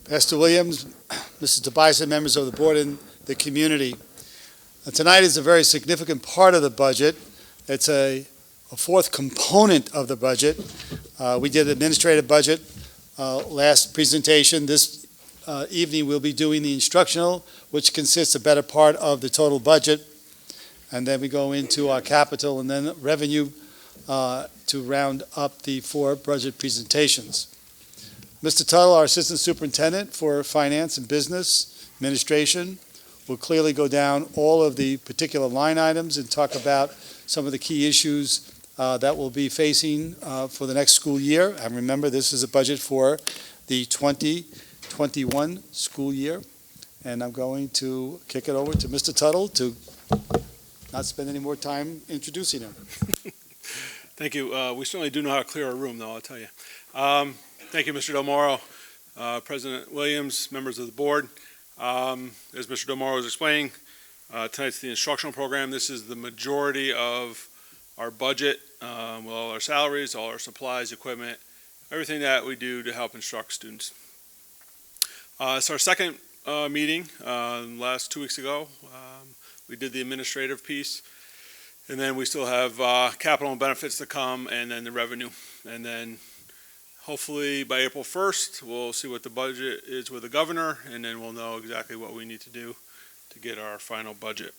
Pastor Williams, Mrs. Tobias, and members of the board and the community. Tonight is a very significant part of the budget. It's a fourth component of the budget. We did administrative budget last presentation. This evening we'll be doing the instructional, which consists a better part of the total budget. And then we go into our capital and then revenue to round up the four budget presentations. Mr. Tuttle, our Assistant Superintendent for Finance and Business Administration, will clearly go down all of the particular line items and talk about some of the key issues that we'll be facing for the next school year. And remember, this is a budget for the 2021 school year. And I'm going to kick it over to Mr. Tuttle to not spend any more time introducing him. Thank you. We certainly do know how to clear our room, though, I'll tell you. Thank you, Mr. Del Moro, President Williams, members of the board. As Mr. Del Moro was explaining, tonight's the instructional program. This is the majority of our budget, with all our salaries, all our supplies, equipment, everything that we do to help instruct students. It's our second meeting. Last 2 weeks ago, we did the administrative piece, and then we still have capital and benefits to come, and then the revenue. And then hopefully by April 1st, we'll see what the budget is with the governor, and then we'll know exactly what we need to do to get our final budget.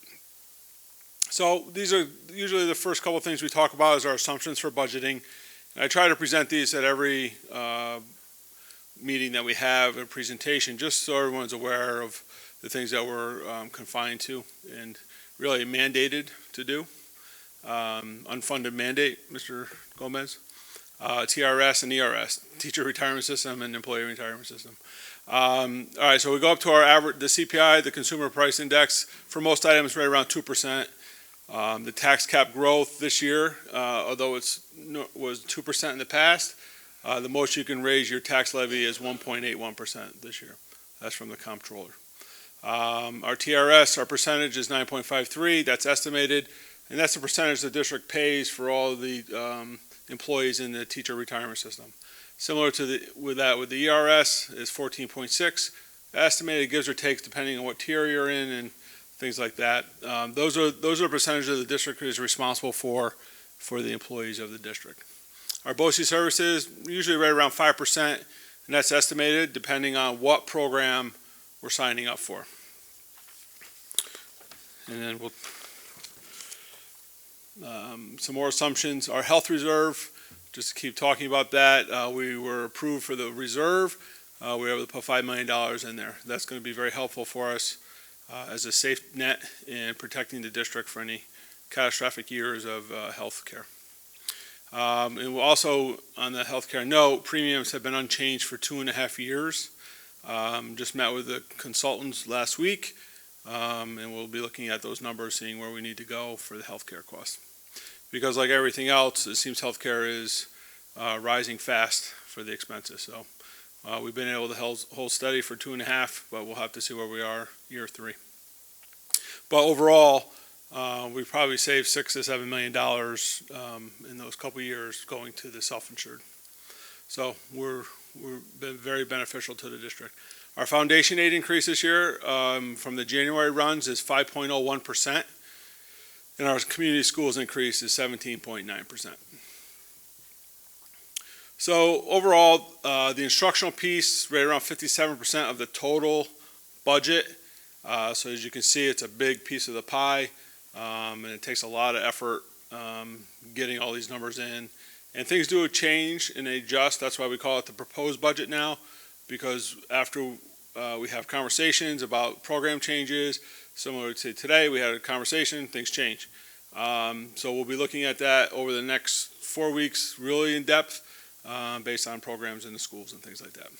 So these are usually the first couple things we talk about is our assumptions for budgeting. And I try to present these at every meeting that we have, a presentation, just so everyone's aware of the things that we're confined to and really mandated to do. Unfunded mandate, Mr. Gomez. TRS and ERS, Teacher Retirement System and Employee Retirement System. All right, so we go up to our average, the CPI, the Consumer Price Index, for most items right around 2%. The tax cap growth this year, although it was 2% in the past, the most you can raise your tax levy is 1.81% this year. That's from the comptroller. Our TRS, our percentage is 9.53. That's estimated, and that's the percentage the district pays for all of the employees in the teacher retirement system. Similar to with the ERS is 14.6. Estimated gives or takes depending on what tier you're in and things like that. Those are percentages the district is responsible for the employees of the district. Our BOCE services usually right around 5%, and that's estimated depending on what program we're signing up for. And then we'll some more assumptions. Our health reserve, just to keep talking about that, we were approved for the reserve. We were able to put $5 million in there. That's going to be very helpful for us as a safe net in protecting the district for any catastrophic years of health care. And we'll also, on the health care note, premiums have been unchanged for 2.5 years. Just met with the consultants last week, and we'll be looking at those numbers, seeing where we need to go for the health care costs. Because like everything else, it seems healthcare is rising fast for the expenses. So we've been able to hold steady for 2.5, but we'll have to see where we are year 3. But overall, we probably saved $6 to $7 million in those couple years going to the self-insured. So we're been very beneficial to the district. Our foundation aid increase this year from the January runs is 5.01%. And our community schools increase is 17.9%. So overall, the instructional piece, right around 57% of the total budget. So as you can see, it's a big piece of the pie, and it takes a lot of effort getting all these numbers in. And things do change and adjust. That's why we call it the proposed budget now, because after we have conversations about program changes, similar to today, we had a conversation, things change. So we'll be looking at that over the next 4 weeks, really in depth, based on programs in the schools and things like that.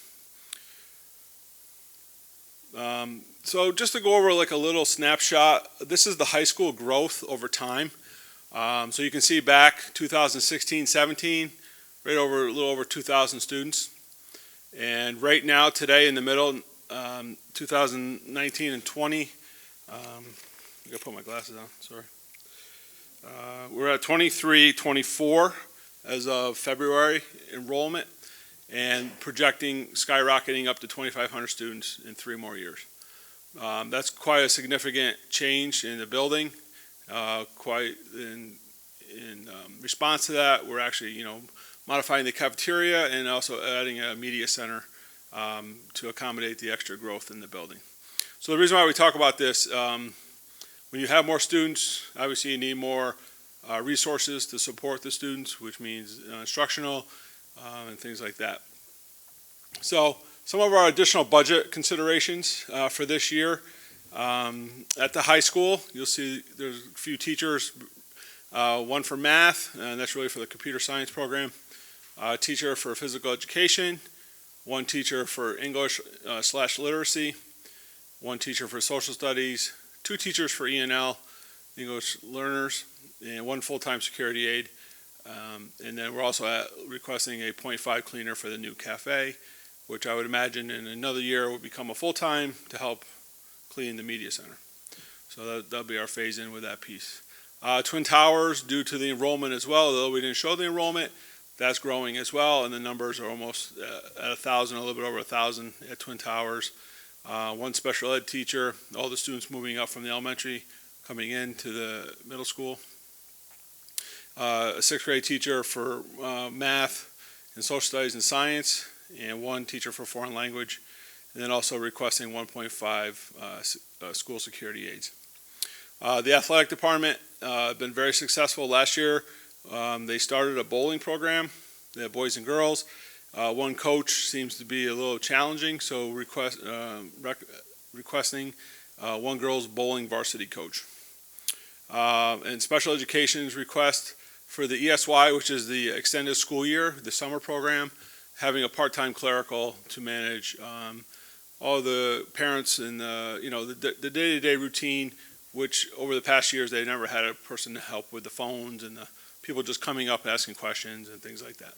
So just to go over like a little snapshot, this is the high school growth over time. So you can see back 2016-17, right over a little over 2,000 students. And right now, today in the middle, 2019 and 20, I gotta put my glasses on, sorry. We're at 23-24 as of February enrollment, and projecting skyrocketing up to 2,500 students in 3 more years. That's quite a significant change in the building. Quite in response to that, we're actually, modifying the cafeteria and also adding a media center to accommodate the extra growth in the building. So the reason why we talk about this, when you have more students, obviously you need more resources to support the students, which means instructional and things like that. So some of our additional budget considerations for this year. At the high school, you'll see there's a few teachers, one for math, and that's really for the computer science program, a teacher for physical education, one teacher for English / literacy, one teacher for social studies, 2 teachers for E&L, English learners, and 1 full-time security aide. And then we're also requesting a .5 cleaner for the new cafe, which I would imagine in another year will become a full-time to help clean the media center. So that'll be our phase-in with that piece. Twin Towers, due to the enrollment as well, though we didn't show the enrollment, that's growing as well, and the numbers are almost at 1,000, a little bit over 1,000 at Twin Towers. 1 special ed teacher, all the students moving up from the elementary, coming into the middle school. A 6th grade teacher for math and social studies and science, and 1 teacher for foreign language, and then also requesting 1.5 school security aides. The athletic department been very successful last year. They started a bowling program. They have boys and girls. 1 coach seems to be a little challenging, so requesting 1 girls bowling varsity coach. And special education's request for the ESY, which is the extended school year, the summer program, having a part-time clerical to manage all the parents and the day-to-day routine, which over the past years they never had a person to help with the phones and the people just coming up asking questions and things like that.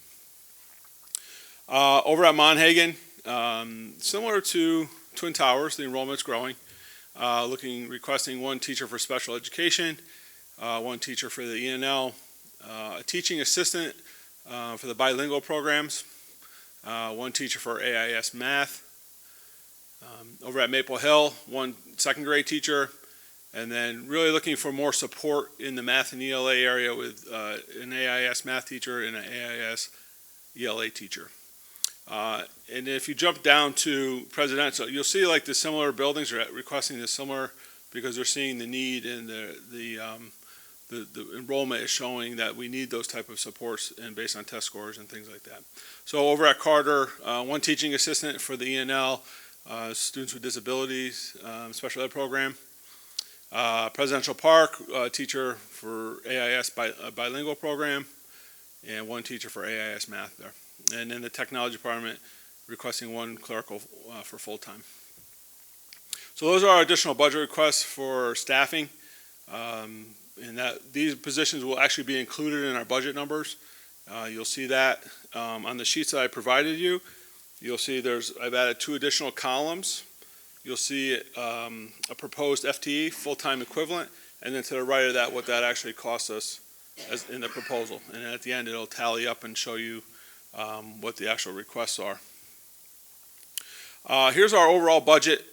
Over at Monhagen, similar to Twin Towers, the enrollment's growing. Requesting 1 teacher for special education, 1 teacher for the E&L, a teaching assistant for the bilingual programs, 1 teacher for AIS math. Over at Maple Hill, 1 2nd grade teacher, and then really looking for more support in the math and ELA area with an AIS math teacher and an AIS ELA teacher. And if you jump down to presidential, you'll see like the similar buildings are requesting the similar because they're seeing the need, and the enrollment is showing that we need those type of supports and based on test scores and things like that. So over at Carter, 1 teaching assistant for the E&L, students with disabilities, special ed program. Presidential Park, teacher for AIS bilingual program, and 1 teacher for AIS math there. And in the technology department, requesting 1 clerical for full-time. So those are our additional budget requests for staffing, and that these positions will actually be included in our budget numbers. You'll see that on the sheets that I provided you. You'll see I've added 2 additional columns. You'll see a proposed FTE, full-time equivalent, and then to the right of that, what that actually costs us as in the proposal. And at the end, it'll tally up and show you what the actual requests are. Here's our overall budget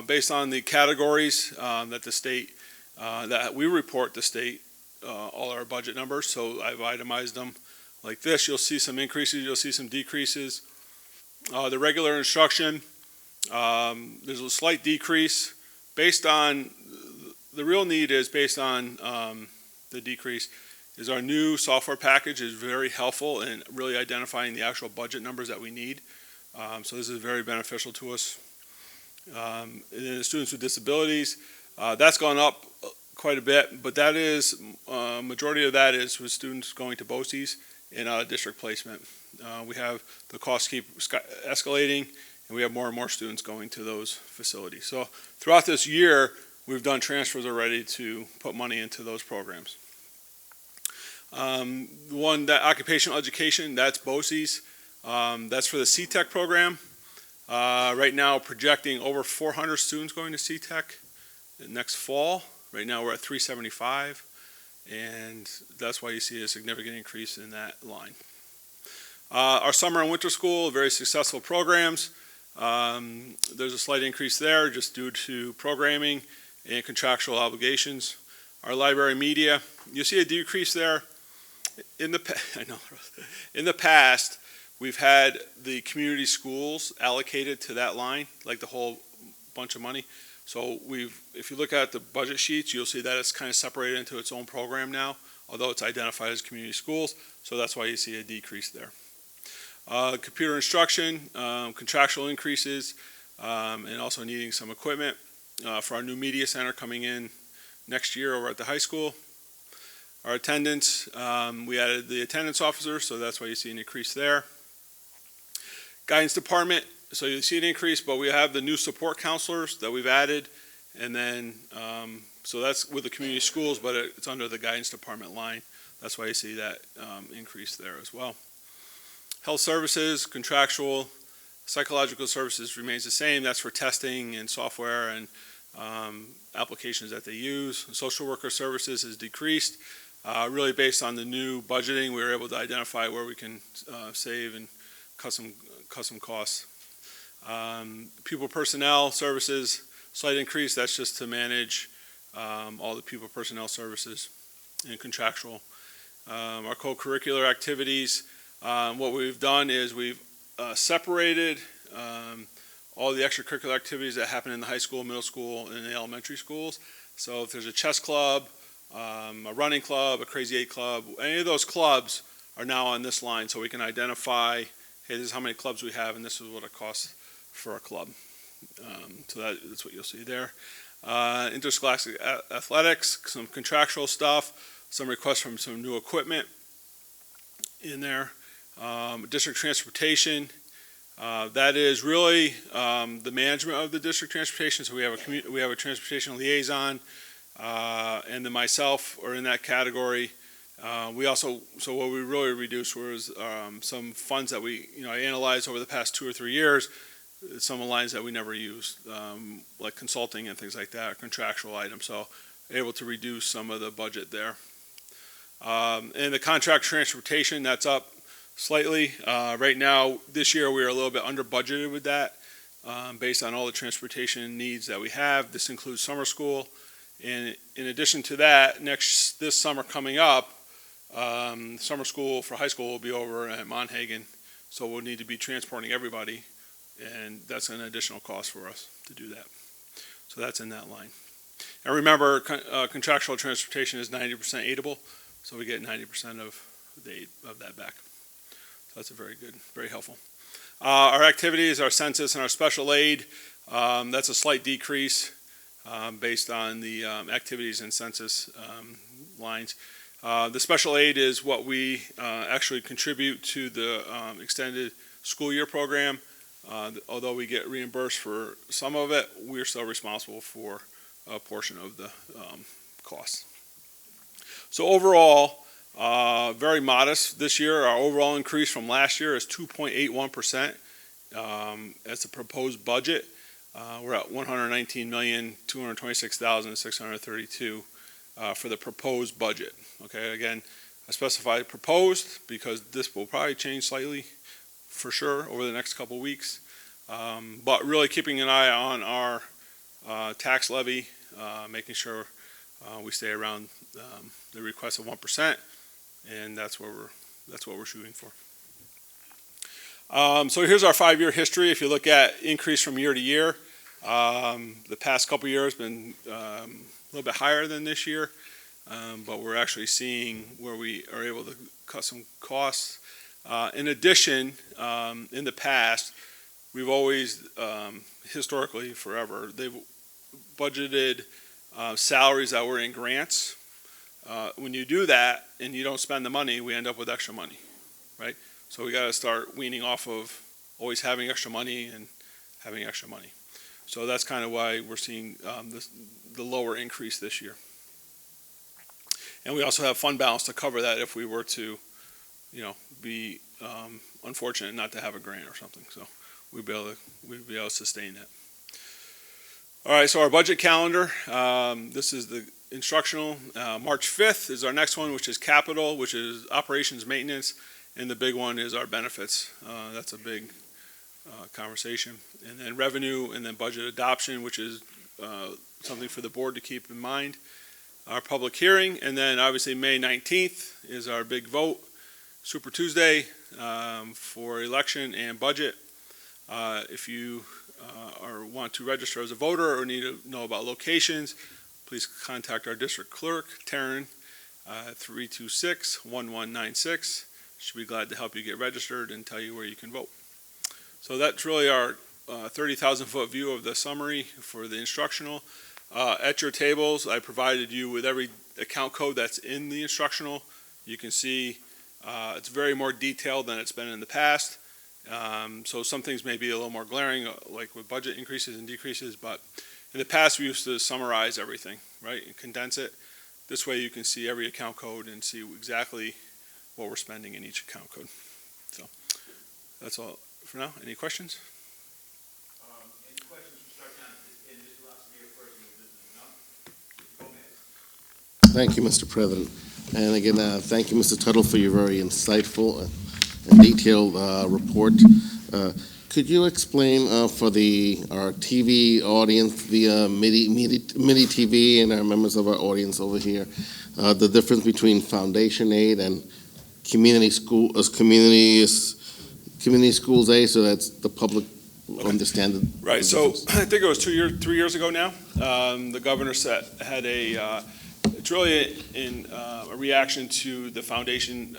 based on the categories that the state, that we report the state, all our budget numbers. So I've itemized them like this. You'll see some increases, you'll see some decreases. The regular instruction, there's a slight decrease based on, the real need is based on the decrease is our new software package is very helpful in really identifying the actual budget numbers that we need. So this is very beneficial to us. And then the students with disabilities, that's gone up quite a bit, but that is, majority of that is with students going to BOCES and out of district placement. We have the costs keep escalating, and we have more and more students going to those facilities. So throughout this year, we've done transfers already to put money into those programs. One, that occupational education, that's BOCES. That's for the CTEC program. Right now, projecting over 400 students going to CTEC next fall. Right now, we're at 375, and that's why you see a significant increase in that line. Our summer and winter school, very successful programs. There's a slight increase there just due to programming and contractual obligations. Our library media, you see a decrease there. In the past, we've had the community schools allocated to that line, like the whole bunch of money. So if you look at the budget sheets, you'll see that it's kind of separated into its own program now, although it's identified as community schools. So that's why you see a decrease there. Computer instruction, contractual increases, and also needing some equipment for our new media center coming in next year over at the high school. Our attendance, we added the attendance officer, so that's why you see an increase there. Guidance department, so you see an increase, but we have the new support counselors that we've added, and then, so that's with the community schools, but it's under the guidance department line. That's why you see that increase there as well. Health services, contractual, psychological services remains the same. That's for testing and software and applications that they use. Social worker services has decreased. Really based on the new budgeting, we were able to identify where we can save and cut some costs. Pupil personnel services, slight increase. That's just to manage all the pupil personnel services and contractual. Our co-curricular activities, what we've done is we've separated all the extracurricular activities that happen in the high school, middle school, and the elementary schools. So if there's a chess club, a running club, a Crazy 8 club, any of those clubs are now on this line, so we can identify, hey, this is how many clubs we have, and this is what it costs for a club. So that's what you'll see there. Interscholastic athletics, some contractual stuff, some requests from some new equipment in there. District transportation, that is really the management of the district transportation. So we have a transportation liaison, and then myself are in that category. So what we really reduced was some funds that I analyzed over the past 2 or 3 years, some lines that we never used, like consulting and things like that, or contractual items. So able to reduce some of the budget there. And the contract transportation, that's up slightly. Right now, this year, we are a little bit under budgeted with that based on all the transportation needs that we have. This includes summer school. And in addition to that, this summer coming up, summer school for high school will be over at Monhagen. So we'll need to be transporting everybody. And that's an additional cost for us to do that. So that's in that line. And remember, contractual transportation is 90% aidable. So we get 90% of that back. So that's a very good, very helpful. Our activities, our census, and our special aid, that's a slight decrease based on the activities and census lines. The special aid is what we actually contribute to the extended school year program. Although we get reimbursed for some of it, we're still responsible for a portion of the costs. So overall, very modest this year. Our overall increase from last year is 2.81%. As the proposed budget, we're at $119,226,632 for the proposed budget. Okay, again, I specified proposed because this will probably change slightly for sure over the next couple weeks. But really keeping an eye on our tax levy, making sure we stay around the request of 1%, and that's what we're shooting for. So here's our 5-year history. If you look at increase from year to year, the past couple years been a little bit higher than this year, but we're actually seeing where we are able to cut some costs. In addition, in the past, we've always, historically, forever, they've budgeted salaries that were in grants. When you do that and you don't spend the money, we end up with extra money, right? So we got to start weaning off of always having extra money and having extra money. So that's kind of why we're seeing the lower increase this year. And we also have fund balance to cover that if we were to, be unfortunate not to have a grant or something. So we'd be able to sustain that. All right, so our budget calendar. This is the instructional. March 5th is our next one, which is capital, which is operations maintenance, and the big one is our benefits. That's a big conversation. And then revenue, and then budget adoption, which is something for the board to keep in mind. Our public hearing, and then obviously May 19th is our big vote, Super Tuesday, for election and budget. If you want to register as a voter or need to know about locations, please contact our district clerk, Taryn, 326-1196. She'll be glad to help you get registered and tell you where you can vote. So that's really our 30,000-foot view of the summary for the instructional. At your tables, I provided you with every account code that's in the instructional. You can see it's very more detailed than it's been in the past. So some things may be a little more glaring, like with budget increases and decreases, but in the past we used to summarize everything, right, and condense it. This way you can see every account code and see exactly what we're spending in each account code. So that's all for now. Any questions? Any questions for Stark and Mr. Lasmere first in the business? No? Thank you, Mr. President. And again, thank you, Mr. Tuttle, for your very insightful and detailed report. Could you explain for our TV audience, the mini TV, and our members of our audience over here, the difference between foundation aid and community schools aid, so that's the public understand it? Right. So I think it was 3 years ago now. The governor had it's really in a reaction to the foundation,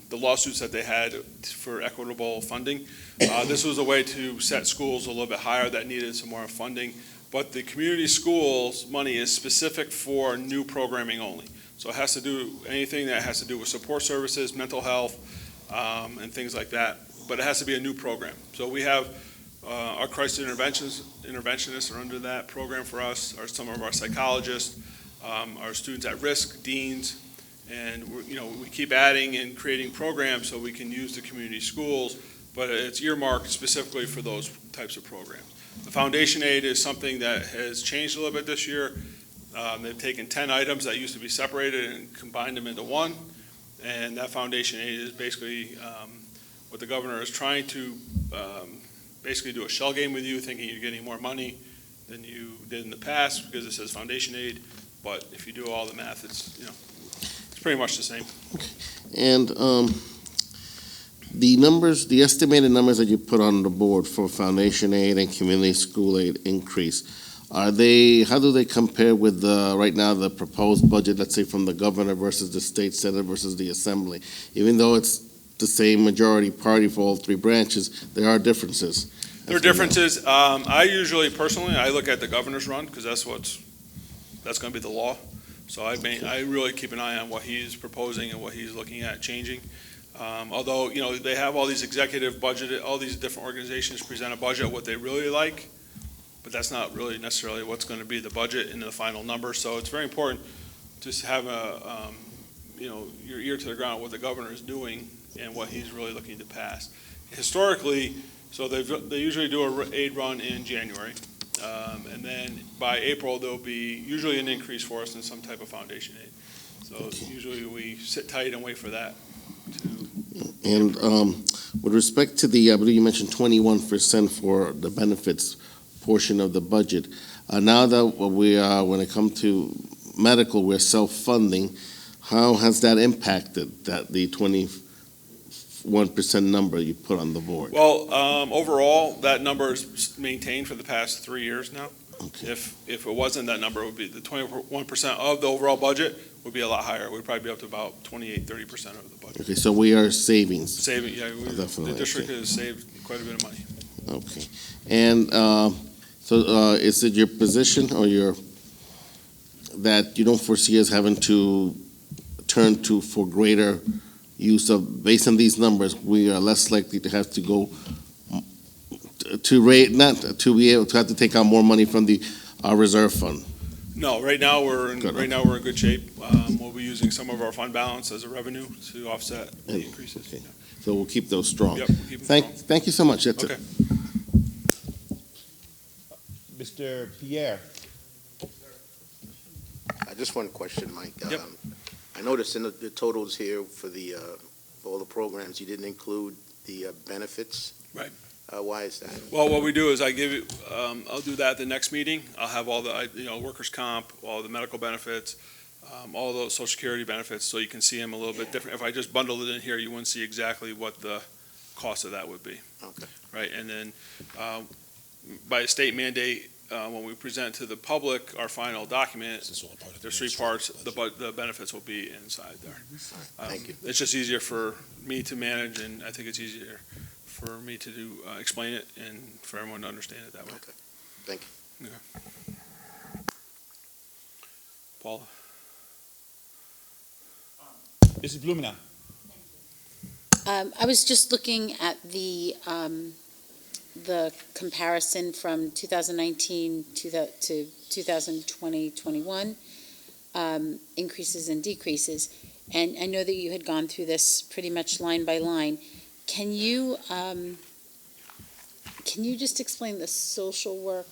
the lawsuits that they had for equitable funding. This was a way to set schools a little bit higher that needed some more funding. But the community schools money is specific for new programming only. So it has to do anything that has to do with support services, mental health, and things like that. But it has to be a new program. So we have our crisis interventionists are under that program for us, or some of our psychologists, our students at risk, deans, and we keep adding and creating programs so we can use the community schools, but it's earmarked specifically for those types of programs. The foundation aid is something that has changed a little bit this year. They've taken 10 items that used to be separated and combined them into one, and that foundation aid is basically what the governor is trying to basically do a shell game with you, thinking you're getting more money than you did in the past because it says foundation aid. But if you do all the math, it's pretty much the same. And the estimated numbers that you put on the board for foundation aid and community school aid increase, how do they compare with right now the proposed budget, let's say from the governor versus the state senate versus the assembly? Even though it's the same majority party for all three branches, there are differences. There are differences. I usually, personally, I look at the governor's run because that's going to be the law. So I really keep an eye on what he's proposing and what he's looking at changing. Although, they have all these executive budget, all these different organizations present a budget, what they really like, but that's not really necessarily what's going to be the budget in the final number. So it's very important to have your ear to the ground what the governor is doing and what he's really looking to pass. Historically, so they usually do a aid run in January. And then by April, there'll be usually an increase for us in some type of foundation aid. So usually we sit tight and wait for that. And with respect to I believe you mentioned 21% for the benefits portion of the budget. Now that when it comes to medical, we're self-funding, how has that impacted the 21% number you put on the board? Well, overall, that number is maintained for the past 3 years now. Okay. If it wasn't, that number would be the 21% of the overall budget would be a lot higher. We'd probably be up to about 28-30% of the budget. Okay, so we are savings. Saving, yeah. Definitely, The district okay. has saved quite a bit of money. Okay. And is it your position that you don't foresee us having to turn to for greater use of, based on these numbers, we are less likely to have to go to be able to have to take out more money from the reserve fund? No, right now we're in good shape. We'll be using some of our fund balance as a revenue to offset the increases. Okay. So we'll keep those strong. Yep, we'll keep them strong. Thank you so much. That's Okay. it. Mr. Pierre. Just one question, Mike. Yep. I noticed in the totals here for the all the programs, you didn't include the benefits. Right. Why is that? Well, what we do is I give you, I'll do that at the next meeting. I'll have all the, workers' comp, all the medical benefits, all those social security benefits, so you can see them a little bit different. If I just bundled it in here, you wouldn't see exactly what the cost of that would be. Okay. Right, and then, by state mandate, when we present to the public our final document, there's three parts, the benefits will be inside there. Thank you. It's just easier for me to manage, and I think it's easier for me to do, explain it, and for everyone to understand it that way. Okay. Thank you. Paula? Mrs. Blumenau. I was just looking at the comparison from 2019 to 2020-21, increases and decreases. And I know that you had gone through this pretty much line by line. Can you just explain the social work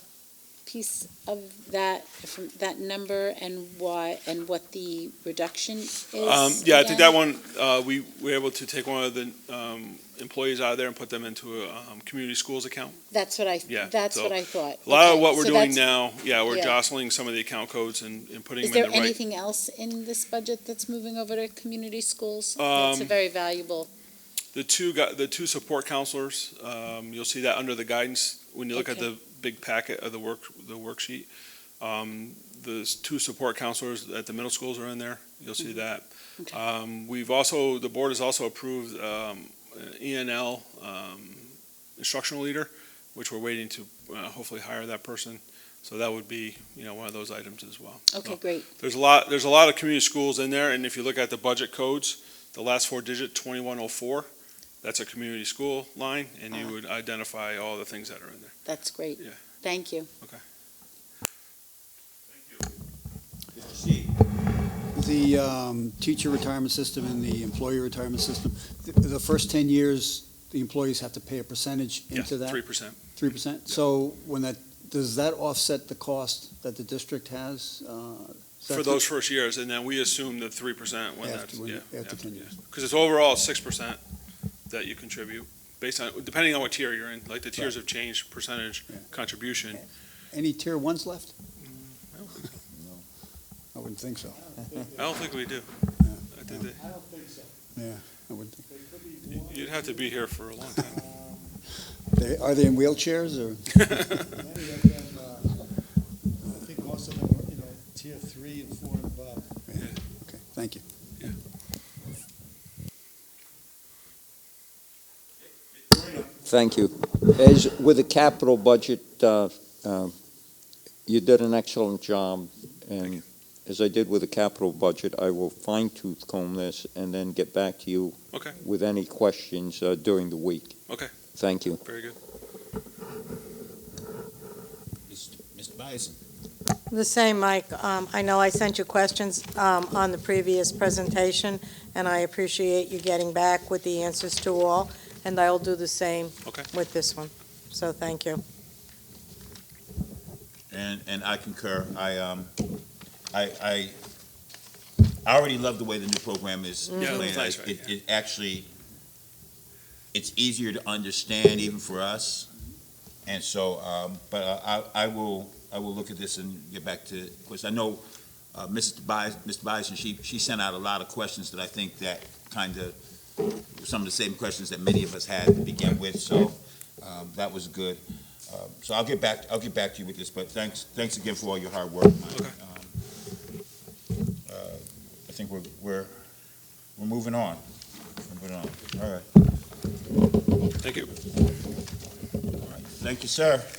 piece of that, from that number, and why, and what the reduction is? Yeah, I think that again? one, we were able to take one of the employees out of there and put them into a community schools account. That's what I, Yeah, that's so what I thought. A lot of Okay, what we're so doing that's- now, we're yeah. jostling some of the account codes and putting Is them in there the right. anything else in this budget that's moving over to community schools? That's a very valuable, The two support counselors, you'll see that under the guidance, when you look at Okay. the big packet of the worksheet. The two support counselors at the middle schools are in there, you'll see that. Okay. The board has also approved ENL, instructional leader, which we're waiting to hopefully hire that person. So that would be, one of those items as well. okay, So great. there's a lot of community schools in there, and if you look at the budget codes, the last four digit, 2104, that's a community school line, and you would identify all the things that are in there. That's great. Yeah. Thank you. The teacher retirement system and the employee retirement system, the first 10 years, the employees have to pay a percentage into that? 3%. 3%? So does that offset the cost that the district has? For those first years, and then we assume the 3% when After- that's, after 10 years. Because it's overall 6% that you contribute, based on, depending on what tier you're in, like the tiers have changed, percentage Yeah. contribution. Any tier ones left? I wouldn't think so. I don't think we do. I think that, Yeah, I wouldn't think. you'd have to be here for a long time. Are they in wheelchairs, or? I think most of them are, tier 3 and 4 and above. Okay, thank you. Thank you. As with the capital budget, you did an excellent job, and as I did with the capital budget, I will fine-tooth comb this and then get back to you Okay. with any questions during the week. Okay. Thank you. Very good. Mr. Bison. The same, Mike. I know I sent you questions on the previous presentation, and I appreciate you getting back with the answers to all, and I'll do the same Okay. with this one. So thank you. And I concur. I already love the way the new program is Yeah, playing. that's right, It actually, it's easier to understand even for us. And so, but I will look at this and get back to questions. I know Mr. Bison, she sent out a lot of questions that I think that kind of, some of the same questions that many of us had to begin with, so that was good. So I'll get back to you with this, but thanks again for all your hard work. Okay. I think we're moving on. All right. Thank you. All right. Thank you, sir.